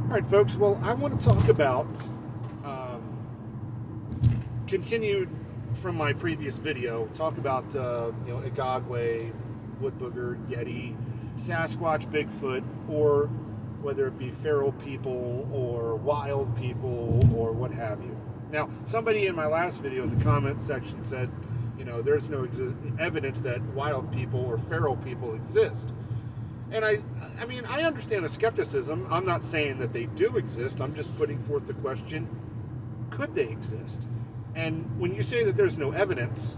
All right, folks. Well, I want to talk about continued from my previous video. Talk about Igagwe, wood booger, yeti, Sasquatch, Bigfoot, or whether it be feral people or wild people or what have you. Now, somebody in my last video in the comment section said, there's no evidence that wild people or feral people exist. And I mean, I understand the skepticism. I'm not saying that they do exist. I'm just putting forth the question, could they exist? And when you say that there's no evidence,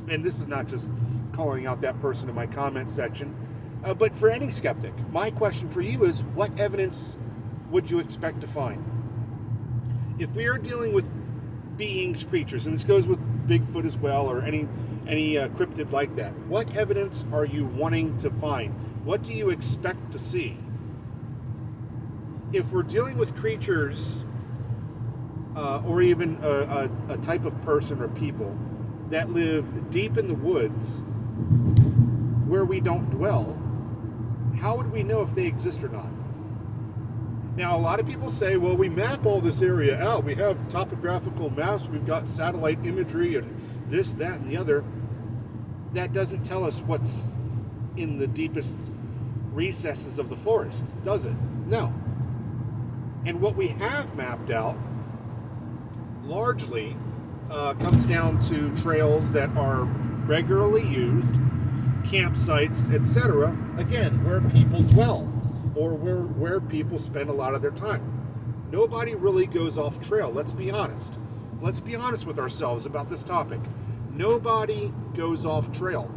and this is not just calling out that person in my comment section, but for any skeptic, my question for you is, what evidence would you expect to find? If we are dealing with beings, creatures, and this goes with Bigfoot as well, or any cryptid like that, what evidence are you wanting to find? What do you expect to see? If we're dealing with creatures, or even a type of person or people that live deep in the woods where we don't dwell, how would we know if they exist or not? Now, a lot of people say, well, we map all this area out. We have topographical maps. We've got satellite imagery and this, that, and the other. That doesn't tell us what's in the deepest recesses of the forest, does it? No. And what we have mapped out largely comes down to trails that are regularly used, campsites, etc. Again, where people dwell, or where people spend a lot of their time. Nobody really goes off trail, let's be honest. Let's be honest with ourselves about this topic. Nobody goes off trail.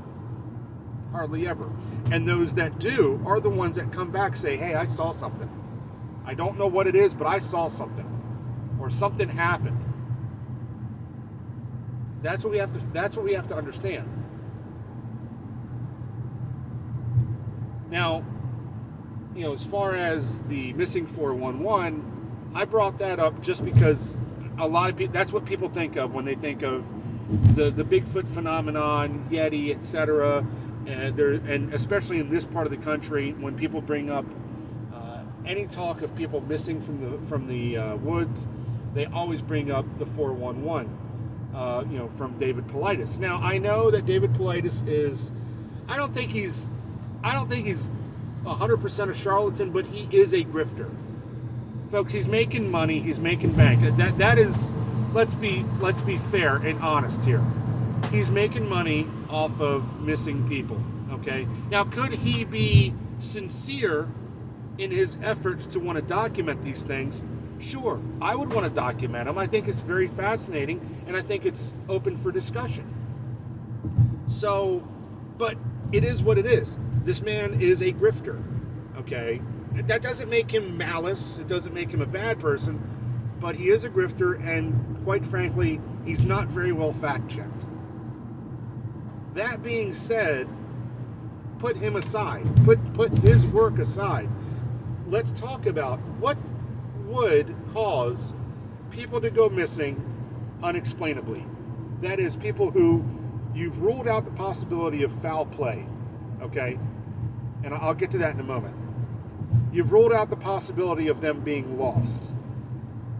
Hardly ever. And those that do are the ones that come back and say, hey, I saw something. I don't know what it is, but I saw something. Or something happened. That's what we have to understand. Now, as far as the missing 411, I brought that up just because a lot of people, that's what people think of when they think of the Bigfoot phenomenon, Yeti, etc. And especially in this part of the country, when people bring up any talk of people missing from the woods, they always bring up the 411. From David Paulides. Now, I know that David Paulides is, I don't think he's 100% a charlatan, but he is a grifter. Folks, he's making money, he's making bank. That is, let's be fair and honest here. He's making money off of missing people, okay? Now, could he be sincere in his efforts to want to document these things? Sure, I would want to document them. I think it's very fascinating, and I think it's open for discussion. So, but it is what it is. This man is a grifter, okay? That doesn't make him malice. It doesn't make him a bad person, but he is a grifter, and quite frankly, he's not very well fact-checked. That being said, put him aside. Put his work aside. Let's talk about what would cause people to go missing unexplainably. That is, people who you've ruled out the possibility of foul play, okay? And I'll get to that in a moment. You've ruled out the possibility of them being lost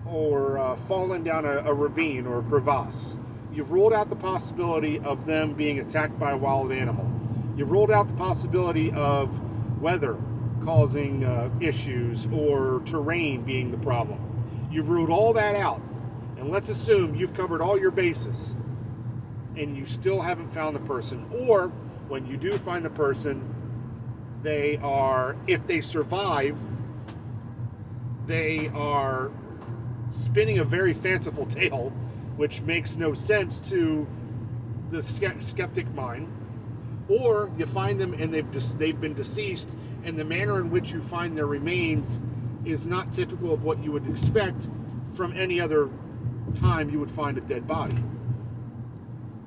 or falling down a ravine or a crevasse. You've ruled out the possibility of them being attacked by a wild animal. You've ruled out the possibility of weather causing issues or terrain being the problem. You've ruled all that out, and let's assume you've covered all your bases and you still haven't found the person, or when you do find the person, they are, if they survive, they are spinning a very fanciful tale, which makes no sense to the skeptic mind. Or you find them and they've been deceased, and the manner in which you find their remains is not typical of what you would expect from any other time you would find a dead body.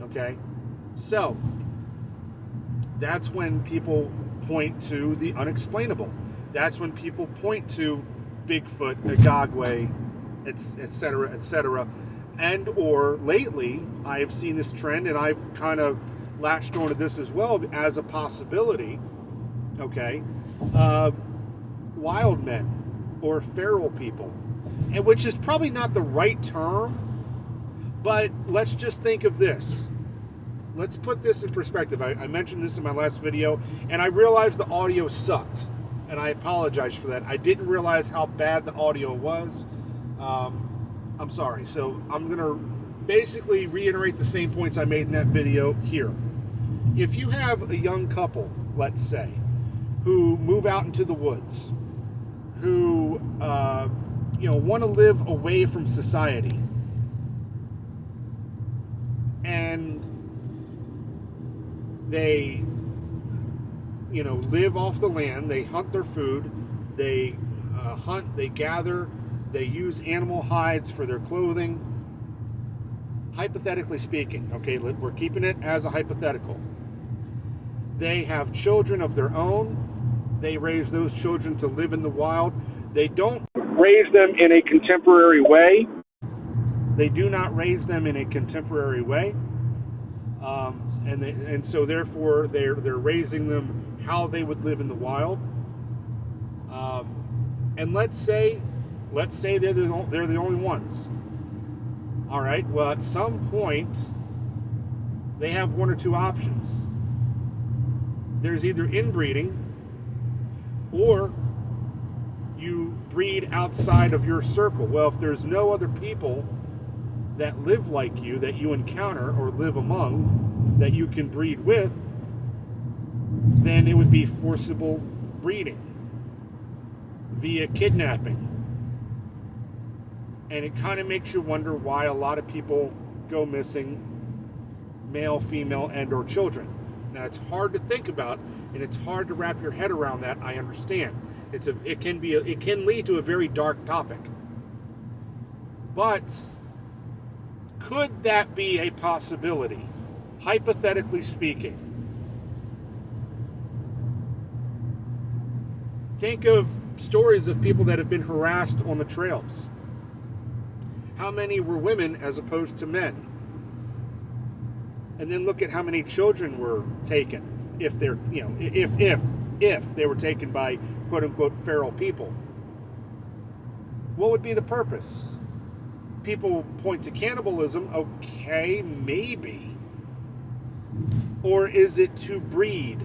Okay? So, that's when people point to the unexplainable. That's when people point to Bigfoot, Igagwe, etc., etc. And or lately, I have seen this trend, and I've kind of latched onto this as well as a possibility, okay? Wild men. or feral people, and which is probably not the right term, but let's just think of this. Let's put this in perspective. I mentioned this in my last video, and I realized the audio sucked, and I apologize for that. I didn't realize how bad the audio was. I'm sorry. So I'm going to basically reiterate the same points I made in that video here. If you have a young couple, let's say, who move out into the woods, who want to live away from society, and they live off the land, they hunt their food, they hunt, they gather, they use animal hides for their clothing. Hypothetically speaking, okay, we're keeping it as a hypothetical. They have children of their own. They raise those children to live in the wild. They don't raise them in a contemporary way. They do not raise them in a contemporary way. And so therefore they're raising them how they would live in the wild. And let's say they're the only ones. All right. Well, at some point they have one or two options. There's either inbreeding, or you breed outside of your circle. Well, if there's no other people that live like you, that you encounter or live among, that you can breed with, then it would be forcible breeding via kidnapping. And it kind of makes you wonder why a lot of people go missing, male, female, and or children. Now, it's hard to think about, and it's hard to wrap your head around that. I understand. It can lead to a very dark topic. But could that be a possibility, hypothetically speaking? Think of stories of people that have been harassed on the trails. How many were women as opposed to men? And then look at how many children were taken, if they're, if they were taken by quote unquote feral people. What would be the purpose? People point to cannibalism. Okay, maybe. Or is it to breed?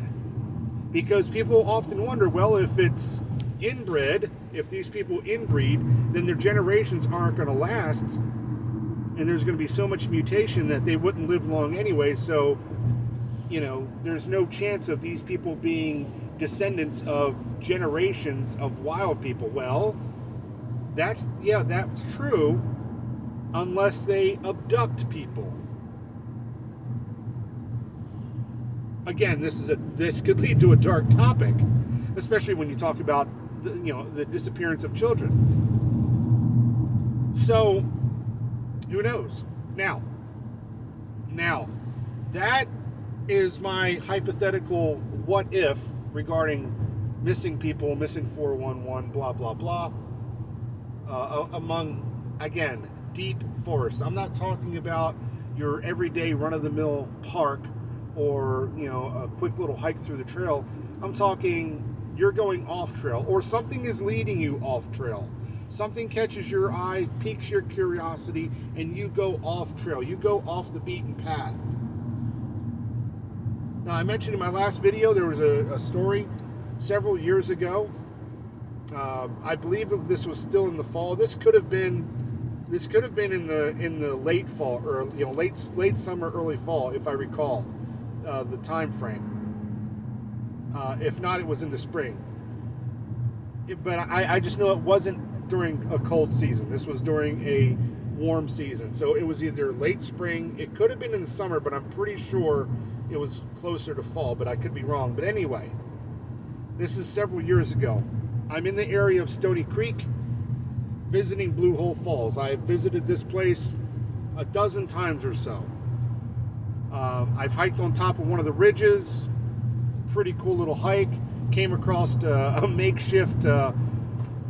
Because people often wonder, well, if it's inbred, if these people inbreed, then their generations aren't going to last. And there's going to be so much mutation that they wouldn't live long anyway. So, there's no chance of these people being descendants of generations of wild people. Well, that's true, unless they abduct people. Again, this could lead to a dark topic, especially when you talk about the disappearance of children. So, who knows? Now, that is my hypothetical what if regarding missing people, missing 411, blah, blah, blah, among, again, deep forests. I'm not talking about your everyday run-of-the-mill park or, a quick little hike through the trail. I'm talking you're going off trail, or something is leading you off trail. Something catches your eye, piques your curiosity, and you go off trail. You go off the beaten path. Now, I mentioned in my last video there was a story several years ago. I believe this was still in the fall. This could have been in the late fall, or late summer, early fall, if I recall the time frame. If not, it was in the spring. But I just know it wasn't during a cold season. This was during a warm season. So it was either late spring. It could have been in the summer, but I'm pretty sure it was closer to fall, but I could be wrong. But anyway, this is several years ago. I'm in the area of Stony Creek visiting Blue Hole Falls. I have visited this place a dozen times or so. I've hiked on top of one of the ridges. Pretty cool little hike. Came across a makeshift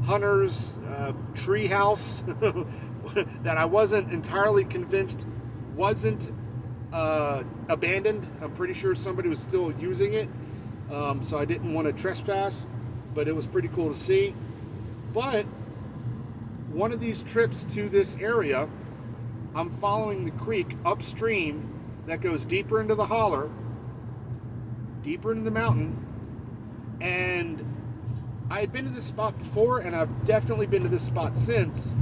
hunter's tree house that I wasn't entirely convinced wasn't abandoned. I'm pretty sure somebody was still using it, so I didn't want to trespass, but it was pretty cool to see. But one of these trips to this area, I'm following the creek upstream that goes deeper into the holler, deeper into the mountain, and I had been to this spot before, and I've definitely been to this spot since,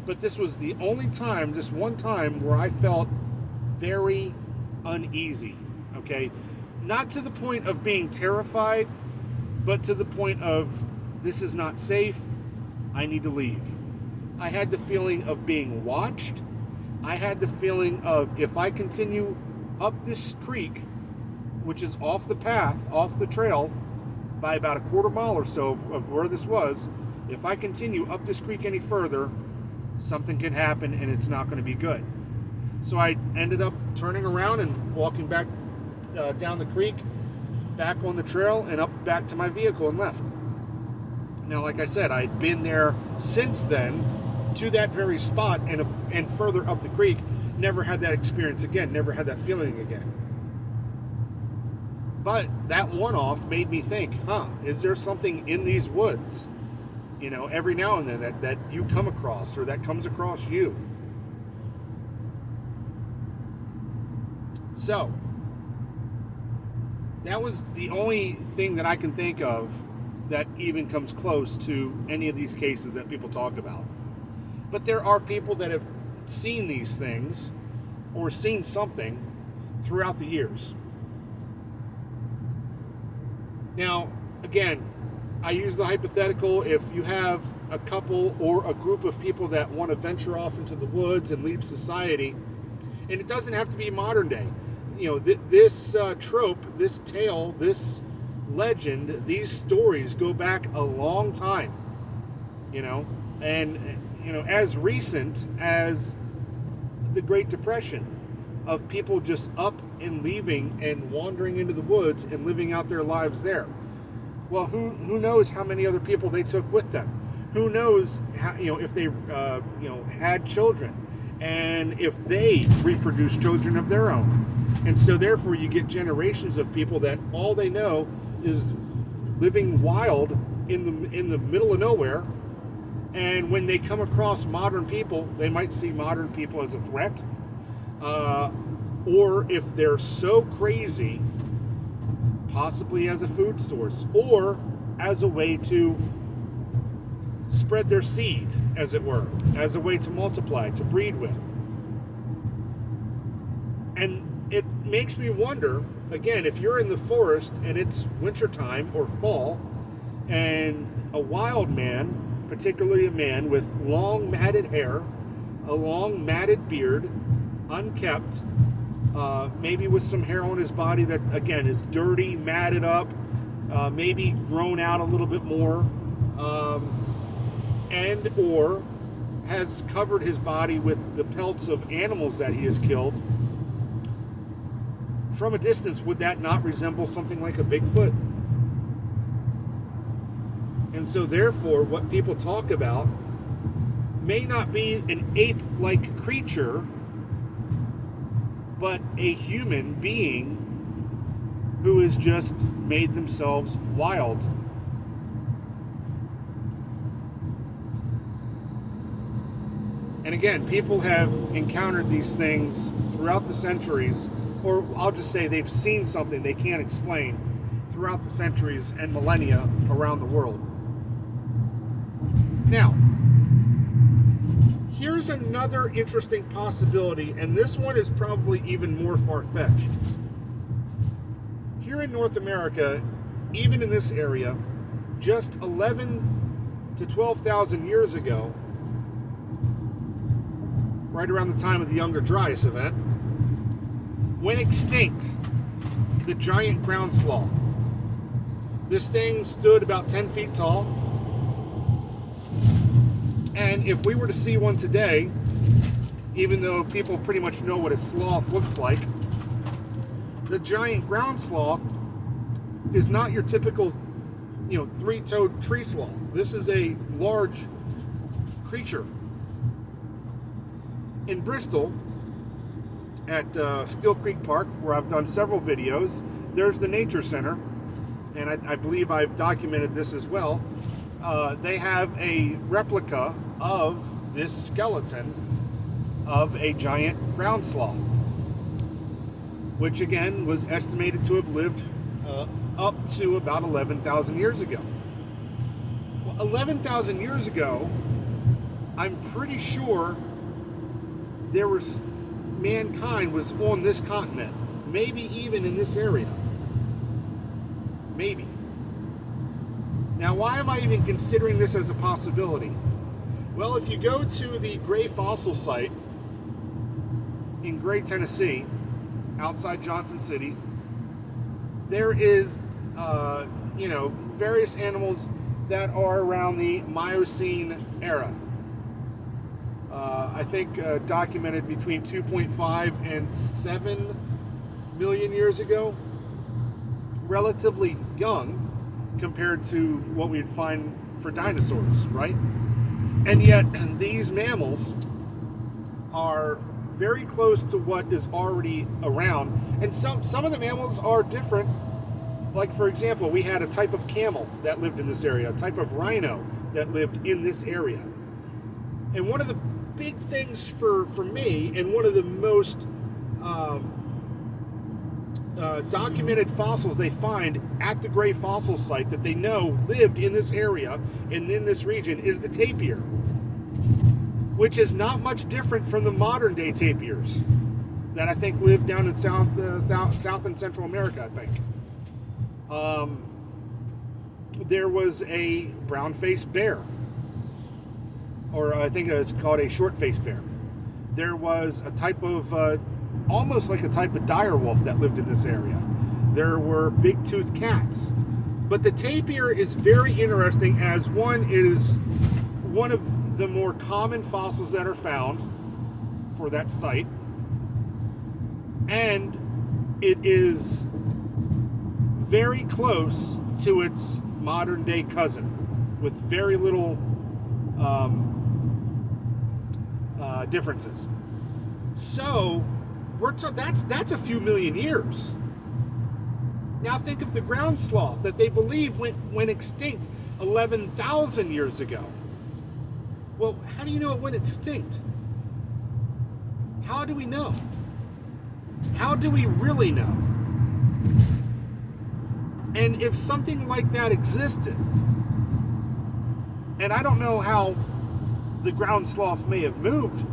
but this was the only time, just one time, where I felt very uneasy, okay? Not to the point of being terrified, but to the point of, this is not safe, I need to leave. I had the feeling of being watched. I had the feeling of, if I continue up this creek, which is off the path, off the trail, by about a quarter mile or so of where this was, if I continue up this creek any further, something can happen and it's not going to be good. So I ended up turning around and walking back down the creek, back on the trail, and up back to my vehicle and left. Now, like I said, I'd been there since then to that very spot and further up the creek. Never had that experience again, never had that feeling again. But that one-off made me think, is there something in these woods, every now and then that you come across or that comes across you? So, that was the only thing that I can think of that even comes close to any of these cases that people talk about. But there are people that have seen these things or seen something throughout the years. Now, again, I use the hypothetical, if you have a couple or a group of people that want to venture off into the woods and leave society, and it doesn't have to be modern day. This trope, this tale, this legend, these stories go back a long time, and, as recent as the Great Depression, of people just up and leaving and wandering into the woods and living out their lives there. Well, who knows how many other people they took with them? Who knows how, if they had children, and if they reproduced children of their own. And so therefore you get generations of people that all they know is living wild in the middle of nowhere. And when they come across modern people, they might see modern people as a threat. Or if they're so crazy, possibly as a food source, or as a way to spread their seed, as it were, as a way to multiply, to breed with. And it makes me wonder, again, if you're in the forest and it's wintertime or fall, and a wild man, particularly a man with long matted hair, a long matted beard, unkept, maybe with some hair on his body that, again, is dirty, matted up, maybe grown out a little bit more, and or has covered his body with the pelts of animals that he has killed. From a distance, would that not resemble something like a Bigfoot? And so therefore, what people talk about may not be an ape-like creature, but a human being who has just made themselves wild. And again, people have encountered these things throughout the centuries, or I'll just say they've seen something they can't explain throughout the centuries and millennia around the world. Now, here's another interesting possibility, and this one is probably even more far-fetched. Here in North America, even in this area, just 11 to 12,000 years ago, right around the time of the Younger Dryas event, went extinct the giant ground sloth. This thing stood about 10 feet tall, and if we were to see one today, even though people pretty much know what a sloth looks like, the giant ground sloth is not your typical, three-toed tree sloth. This is a large creature. In Bristol, at Steel Creek Park, where I've done several videos, there's the Nature Center, and I believe I've documented this as well. they have a replica of this skeleton of a giant ground sloth, which again was estimated to have lived up to about 11,000 years ago. Well, 11,000 years ago, I'm pretty sure mankind was on this continent, maybe even in this area. Maybe. Now, why am I even considering this as a possibility? Well, if you go to the Gray Fossil Site in Gray, Tennessee, outside Johnson City, there is, various animals that are around the Miocene era. I think documented between 2.5 and 7 million years ago. Relatively young compared to what we'd find for dinosaurs, right? And yet, these mammals are very close to what is already around. And some of the mammals are different. Like, for example, we had a type of camel that lived in this area, a type of rhino that lived in this area. And one of the big things for me, and one of the most documented fossils they find at the Gray Fossil Site that they know lived in this area and in this region is the tapir, which is not much different from the modern day tapirs that I think live down in South and Central America, I think. There was a brown-faced bear, or I think it's called a short-faced bear. There was a type of, almost like a type of dire wolf that lived in this area. There were big-toothed cats. But the tapir is very interesting, as one, it is one of the more common fossils that are found for that site. And it is very close to its modern-day cousin, with very little differences. So that's a few million years. Now think of the ground sloth that they believe went extinct 11,000 years ago. Well, how do you know it went extinct? How do we know? How do we really know? And if something like that existed, and I don't know how the ground sloth may have moved,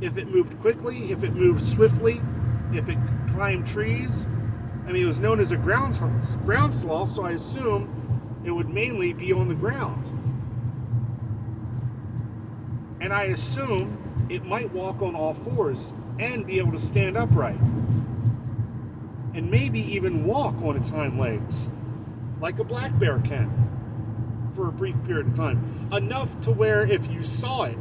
if it moved quickly, if it moved swiftly, if it climbed trees. I mean, it was known as a ground sloth, so I assume it would mainly be on the ground. And I assume it might walk on all fours and be able to stand upright. And maybe even walk on its hind legs, like a black bear can, for a brief period of time. Enough to where if you saw it,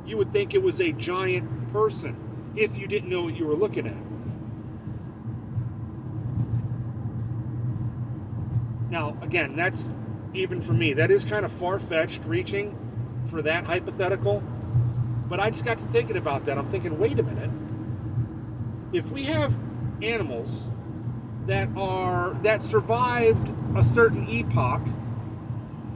you would think it was a giant person, if you didn't know what you were looking at. Now, again, that's, even for me, that is kind of far-fetched reaching for that hypothetical. But I just got to thinking about that. I'm thinking, wait a minute. If we have animals that survived a certain epoch,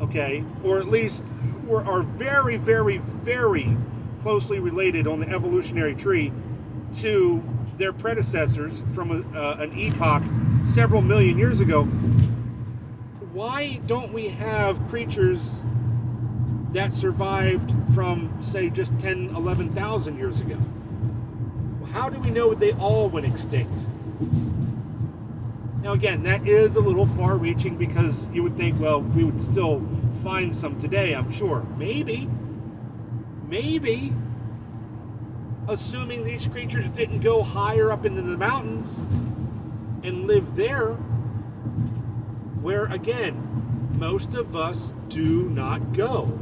okay, or at least are very, very, very closely related on the evolutionary tree to their predecessors from an epoch several million years ago, why don't we have creatures that survived from, say, just 10, 11,000 years ago? How do we know they all went extinct? Now, again, that is a little far-reaching, because you would think, well, we would still find some today, I'm sure. Maybe, assuming these creatures didn't go higher up into the mountains and live there, where, again, most of us do not go.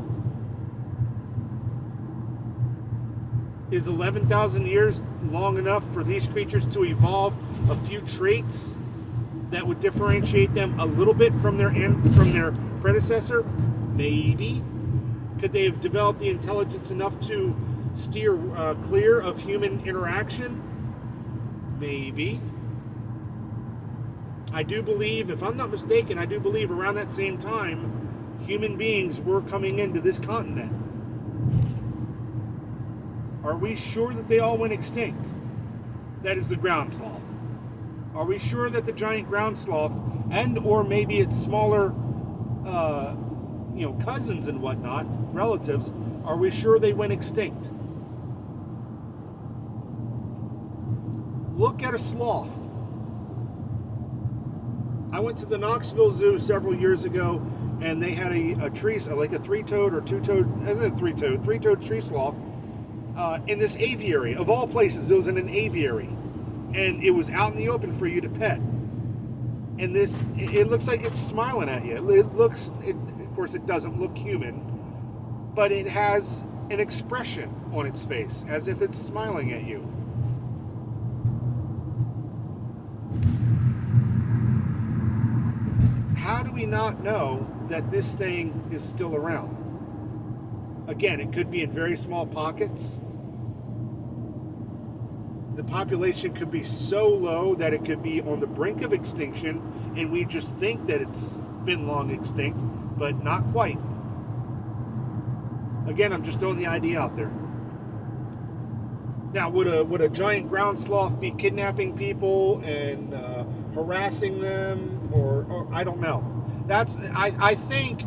Is 11,000 years long enough for these creatures to evolve a few traits that would differentiate them a little bit from their predecessor? Maybe. Could they have developed the intelligence enough to steer clear of human interaction? Maybe. I do believe, if I'm not mistaken, I do believe around that same time, human beings were coming into this continent. Are we sure that they all went extinct? That is the ground sloth. Are we sure that the giant ground sloth, and or maybe its smaller, cousins and whatnot, relatives, are we sure they went extinct? Look at a sloth. I went to the Knoxville Zoo several years ago, and they had a tree, like a three-toed or two-toed, isn't it three-toed tree sloth, in this aviary. Of all places, it was in an aviary. And it was out in the open for you to pet. And it looks like it's smiling at you. Of course, it doesn't look human, but it has an expression on its face, as if it's smiling at you. How do we not know that this thing is still around? Again, it could be in very small pockets. The population could be so low that it could be on the brink of extinction, and we just think that it's been long extinct, but not quite. Again, I'm just throwing the idea out there. Now, would a giant ground sloth be kidnapping people and harassing them, or I don't know. I think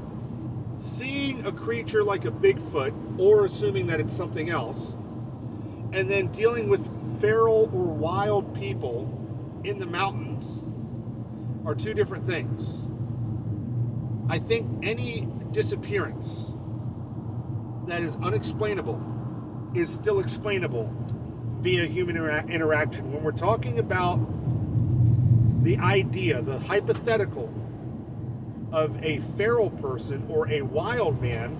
seeing a creature like a Bigfoot, or assuming that it's something else, and then dealing with feral or wild people in the mountains are two different things. I think any disappearance that is unexplainable is still explainable via human interaction. When we're talking about the idea, the hypothetical of a feral person or a wild man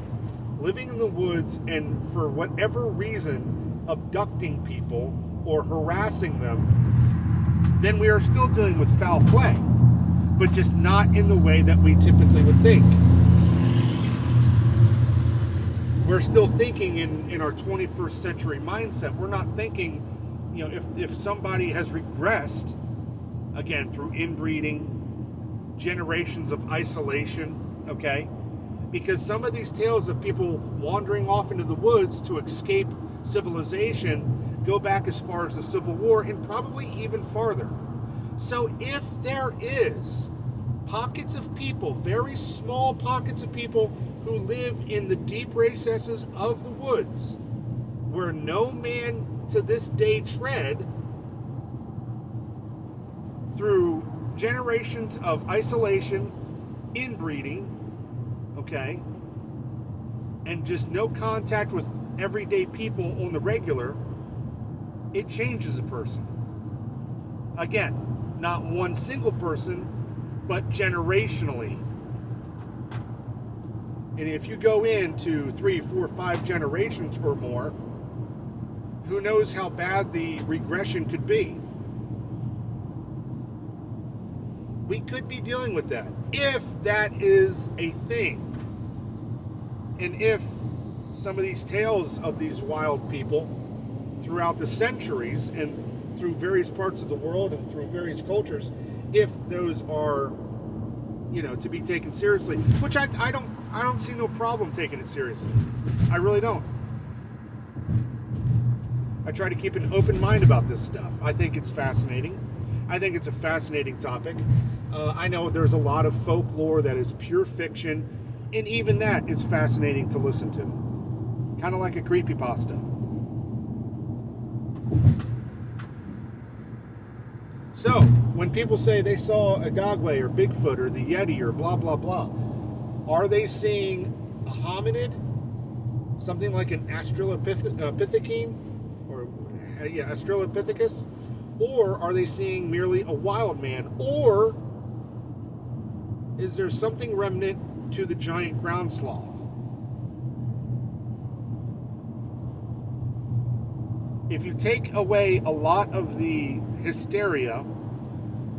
living in the woods and for whatever reason abducting people or harassing them, then we are still dealing with foul play, but just not in the way that we typically would think. We're still thinking in our 21st century mindset. We're not thinking, if somebody has regressed, again, through inbreeding, generations of isolation, okay? Because some of these tales of people wandering off into the woods to escape civilization go back as far as the Civil War and probably even farther. So if there is pockets of people, very small pockets of people who live in the deep recesses of the woods where no man to this day tread, through generations of isolation, inbreeding, okay, and just no contact with everyday people on the regular, it changes a person. Again, not one single person, but generationally. And if you go into 3, 4, 5 generations or more, who knows how bad the regression could be? We could be dealing with that, if that is a thing. And if some of these tales of these wild people throughout the centuries and through various parts of the world and through various cultures, if those are, to be taken seriously, which I don't see no problem taking it seriously. I really don't. I try to keep an open mind about this stuff. I think it's fascinating. I think it's a fascinating topic. I know there's a lot of folklore that is pure fiction, and even that is fascinating to listen to. Kind of like a creepypasta. So, when people say they saw a Gogwe or Bigfoot or the Yeti or blah, blah, blah, are they seeing a hominid? Something like an Australopithecine? Or, Australopithecus? Or are they seeing merely a wild man? Or is there something remnant to the giant ground sloth? If you take away a lot of the hysteria,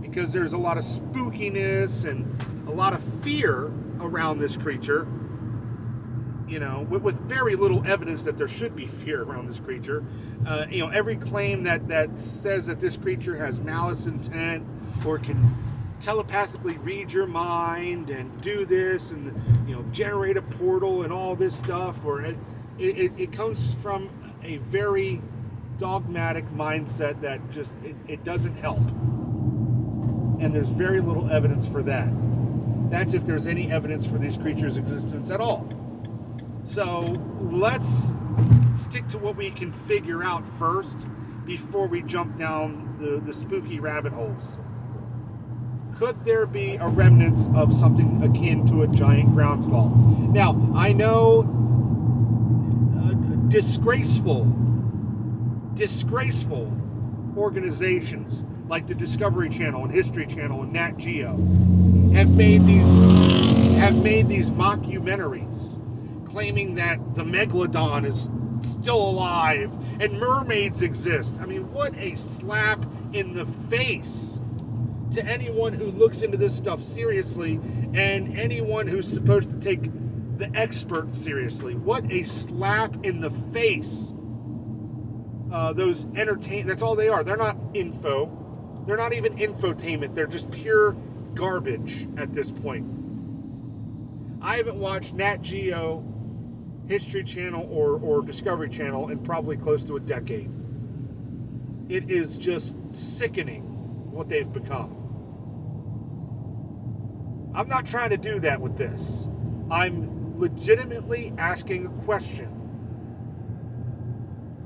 because there's a lot of spookiness and a lot of fear around this creature, with very little evidence that there should be fear around this creature. Every claim that says that this creature has malice intent or can telepathically read your mind and do this and, generate a portal and all this stuff, or it comes from a very dogmatic mindset that just it doesn't help, and there's very little evidence for that. That's if there's any evidence for these creatures' existence at all. So let's stick to what we can figure out first before we jump down the spooky rabbit holes. Could there be a remnants of something akin to a giant ground sloth? Now, I know disgraceful organizations like the Discovery Channel and History Channel and Nat Geo have made these mockumentaries claiming that the megalodon is still alive and mermaids exist. I mean, what a slap in the face to anyone who looks into this stuff seriously and anyone who's supposed to take the experts seriously. What a slap in the face. Those that's all they are. They're not info. They're not even infotainment. They're just pure garbage at this point. I haven't watched Nat Geo, History Channel, or Discovery Channel in probably close to a decade. It is just sickening what they've become. I'm not trying to do that with this. I'm legitimately asking a question.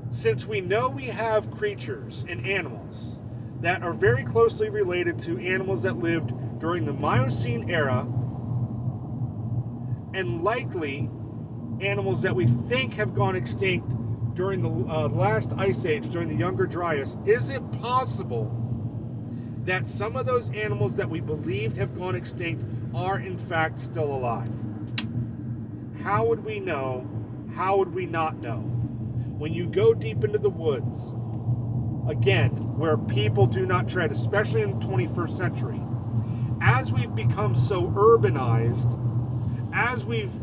Since we know we have creatures and animals that are very closely related to animals that lived during the Miocene era, and likely animals that we think have gone extinct during the last ice age, during the Younger Dryas, is it possible that some of those animals that we believed have gone extinct are in fact still alive? How would we know? How would we not know? When you go deep into the woods, again, where people do not tread, especially in the 21st century, as we've become so urbanized, as we've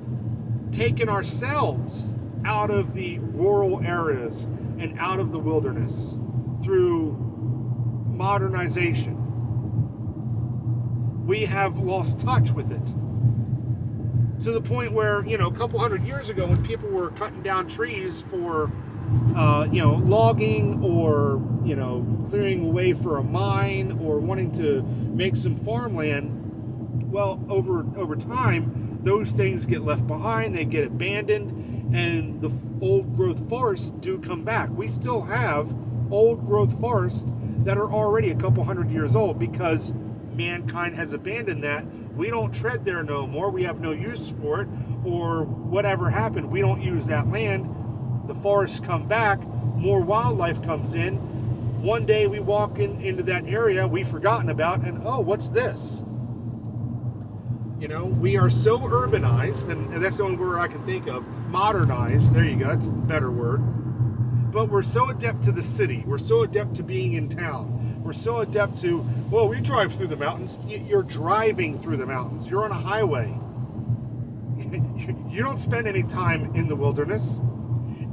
taken ourselves out of the rural areas and out of the wilderness through modernization, we have lost touch with it. To the point where, a couple hundred years ago, when people were cutting down trees for, logging or, clearing away for a mine or wanting to make some farmland, well, over time, those things get left behind, they get abandoned, and the old growth forests do come back. We still have old growth forests that are already a couple hundred years old because mankind has abandoned that. We don't tread there no more. We have no use for it, or whatever happened. We don't use that land. The forests come back. More wildlife comes in. One day we walk into that area we've forgotten about, and oh, what's this? We are so urbanized, and that's the only word I can think of. Modernized. There you go. That's a better word. But we're so adept to the city. We're so adept to being in town. We're so adept to, well, we drive through the mountains. You're driving through the mountains. You're on a highway. You don't spend any time in the wilderness.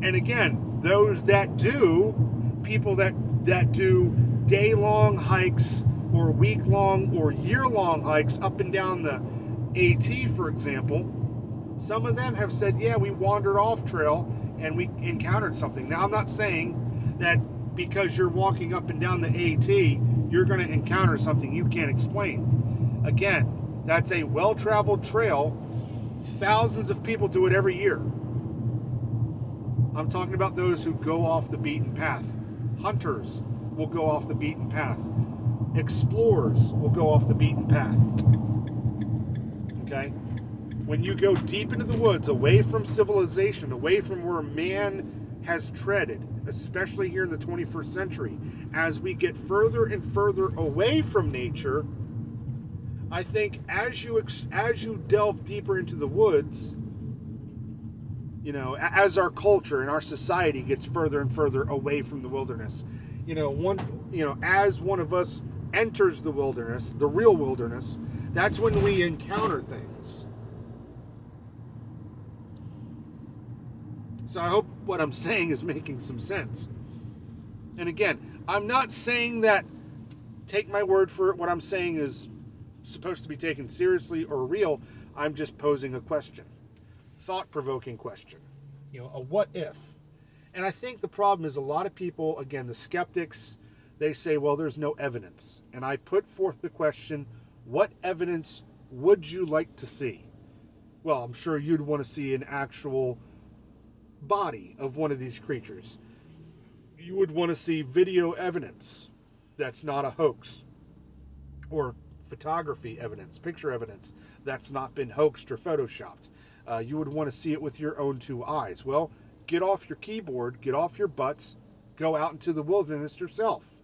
And again, those that do, people that do day-long hikes or week-long or year-long hikes up and down the AT, for example, some of them have said, yeah, we wandered off trail and we encountered something. Now, I'm not saying that because you're walking up and down the AT, you're going to encounter something you can't explain. Again, that's a well-traveled trail. Thousands of people do it every year. I'm talking about those who go off the beaten path. Hunters will go off the beaten path. Explorers will go off the beaten path. Okay? When you go deep into the woods, away from civilization, away from where man has treaded, especially here in the 21st century, as we get further and further away from nature, I think as you delve deeper into the woods, as our culture and our society gets further and further away from the wilderness, as one of us enters the wilderness, the real wilderness, that's when we encounter things. So I hope what I'm saying is making some sense. And again, I'm not saying that, take my word for it, what I'm saying is supposed to be taken seriously or real. I'm just posing a question. Thought-provoking question. A what if? And I think the problem is a lot of people, again, the skeptics, they say, well, there's no evidence. And I put forth the question, what evidence would you like to see? Well, I'm sure you'd want to see an actual body of one of these creatures. You would want to see video evidence that's not a hoax, or photography evidence, picture evidence that's not been hoaxed or photoshopped. You would want to see it with your own two eyes. Well, get off your keyboard, get off your butts, go out into the wilderness yourself.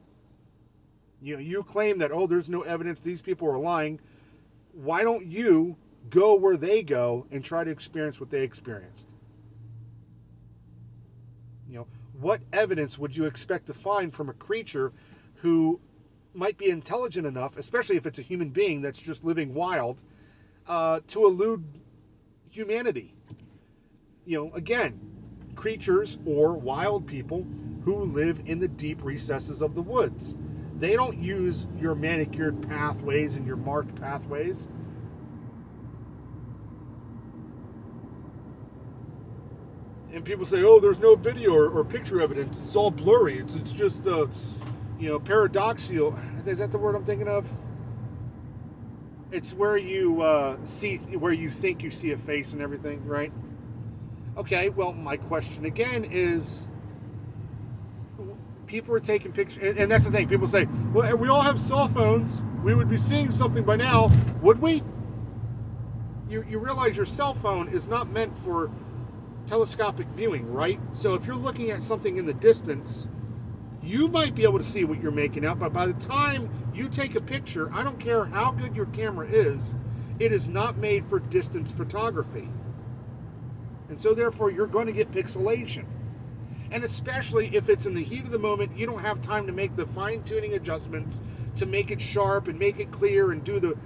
You claim that, there's no evidence, these people are lying. Why don't you go where they go and try to experience what they experienced? What evidence would you expect to find from a creature who might be intelligent enough, especially if it's a human being that's just living wild, to elude humanity? Again, creatures or wild people who live in the deep recesses of the woods. They don't use your manicured pathways and your marked pathways. And people say, there's no video or picture evidence. It's all blurry. It's just, paradoxical. Is that the word I'm thinking of? It's where you where you think you see a face and everything, right? Okay, well, my question again is, people are taking pictures, and that's the thing. People say, well, we all have cell phones. We would be seeing something by now. Would we? You realize your cell phone is not meant for telescopic viewing, right? So if you're looking at something in the distance, you might be able to see what you're making out, but by the time you take a picture, I don't care how good your camera is, it is not made for distance photography. And so therefore you're going to get pixelation. And especially if it's in the heat of the moment, you don't have time to make the fine-tuning adjustments to make it sharp and make it clear and you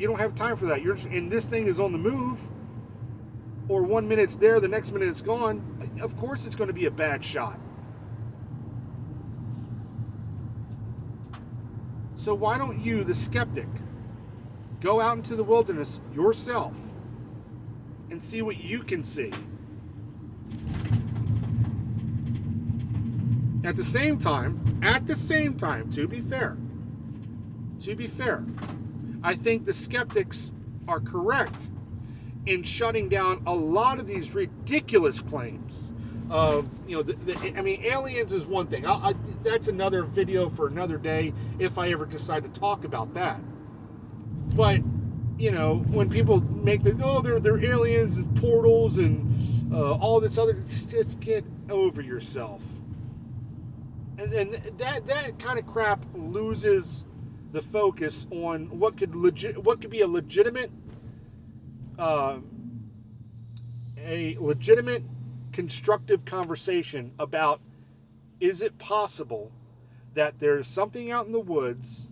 don't have time for that. And this thing is on the move, or 1 minute it's there, the next minute it's gone. Of course it's going to be a bad shot. So why don't you, the skeptic, go out into the wilderness yourself and see what you can see? At the same time, to be fair, I think the skeptics are correct in shutting down a lot of these ridiculous claims of, aliens is one thing. That's another video for another day if I ever decide to talk about that. But, when people make they're aliens and portals and all this other, just get over yourself. And that kind of crap loses the focus on what could be a legitimate constructive conversation about, is it possible that there's something out in the woods,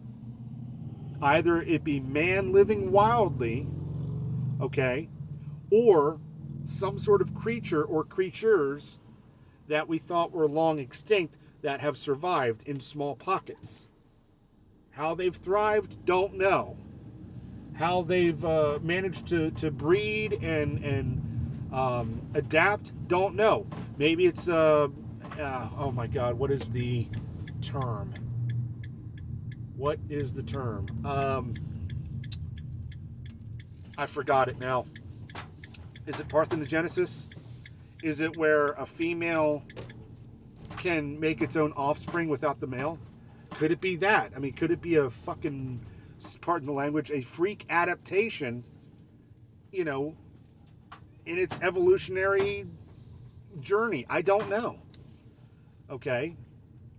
either it be man living wildly, okay, or some sort of creature or creatures that we thought were long extinct that have survived in small pockets. How they've thrived, don't know. How they've managed to breed and adapt, don't know. Maybe it's, oh my God, what is the term? I forgot it now. Is it parthenogenesis? Is it where a female can make its own offspring without the male? Could it be that? Could it be a fucking, pardon the language, a freak adaptation, in its evolutionary journey? I don't know. Okay?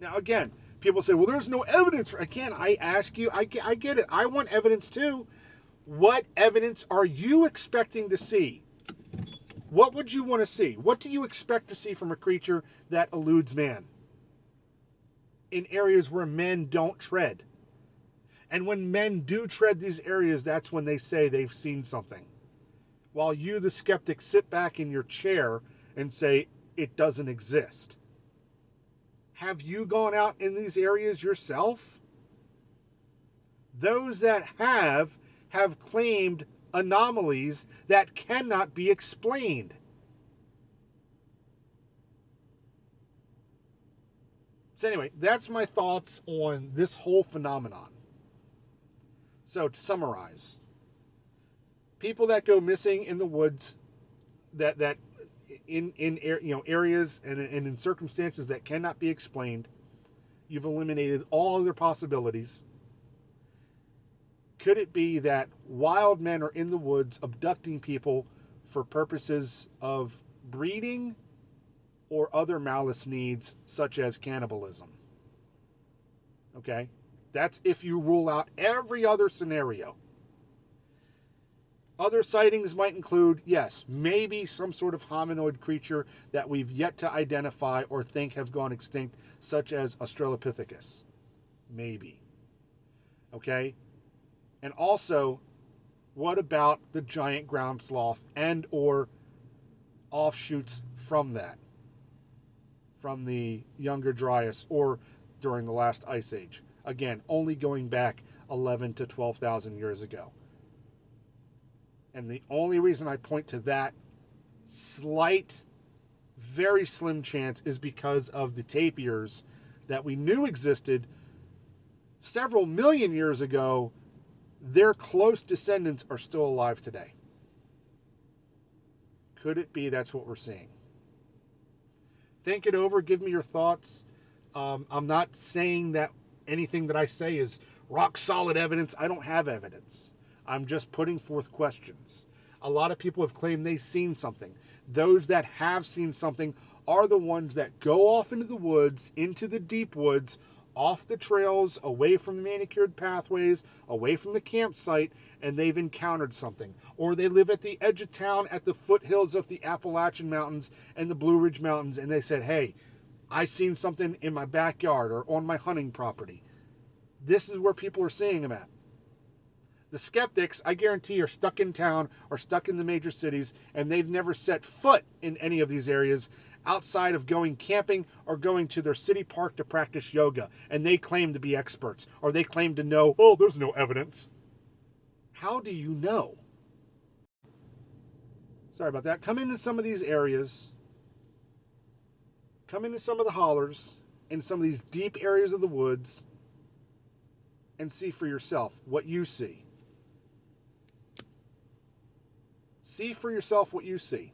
Now, again, people say, well, there's no evidence. Again, I ask you, I get it. I want evidence too. What evidence are you expecting to see? What would you want to see? What do you expect to see from a creature that eludes man in areas where men don't tread? And when men do tread these areas, that's when they say they've seen something. While you, the skeptic, sit back in your chair and say it doesn't exist. Have you gone out in these areas yourself? Those that have have claimed anomalies that cannot be explained. So anyway, that's my thoughts on this whole phenomenon. So to summarize, people that go missing in the woods, that in areas and in circumstances that cannot be explained, you've eliminated all other possibilities. Could it be that wild men are in the woods abducting people for purposes of breeding or other malice needs, such as cannibalism? Okay? That's if you rule out every other scenario. Other sightings might include, yes, maybe some sort of hominoid creature that we've yet to identify or think have gone extinct, such as Australopithecus. Maybe. Okay? And also, what about the giant ground sloth and or offshoots from that? From the Younger Dryas or during the last ice age. Again, only going back 11 to 12,000 years ago. And the only reason I point to that slight, very slim chance is because of the tapirs that we knew existed several million years ago. Their close descendants are still alive today. Could it be that's what we're seeing? Think it over. Give me your thoughts. I'm not saying that anything that I say is rock solid evidence. I don't have evidence. I'm just putting forth questions. A lot of people have claimed they've seen something. Those that have seen something are the ones that go off into the woods, into the deep woods, off the trails, away from the manicured pathways, away from the campsite, and they've encountered something. Or they live at the edge of town at the foothills of the Appalachian Mountains and the Blue Ridge Mountains, and they said, hey, I seen something in my backyard or on my hunting property. This is where people are seeing them at. The skeptics, I guarantee, are stuck in town or stuck in the major cities, and they've never set foot in any of these areas outside of going camping or going to their city park to practice yoga. And they claim to be experts, or they claim to know, oh, there's no evidence. How do you know? Sorry about that. Come into some of these areas, come into some of the hollers, in some of these deep areas of the woods, and see for yourself what you see. See for yourself what you see.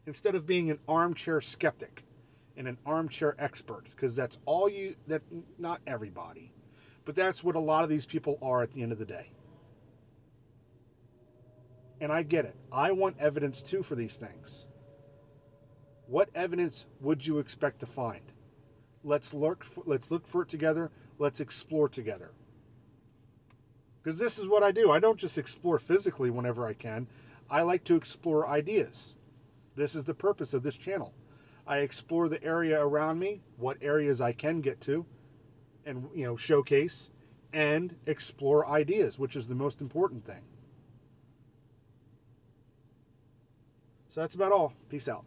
Instead of being an armchair skeptic and an armchair expert, because that's all you, that not everybody, but that's what a lot of these people are at the end of the day. And I get it. I want evidence too for these things. What evidence would you expect to find? Let's look for it together. Let's explore together. Because this is what I do. I don't just explore physically whenever I can. I like to explore ideas. This is the purpose of this channel. I explore the area around me, what areas I can get to, and showcase and explore ideas, which is the most important thing. So that's about all. Peace out.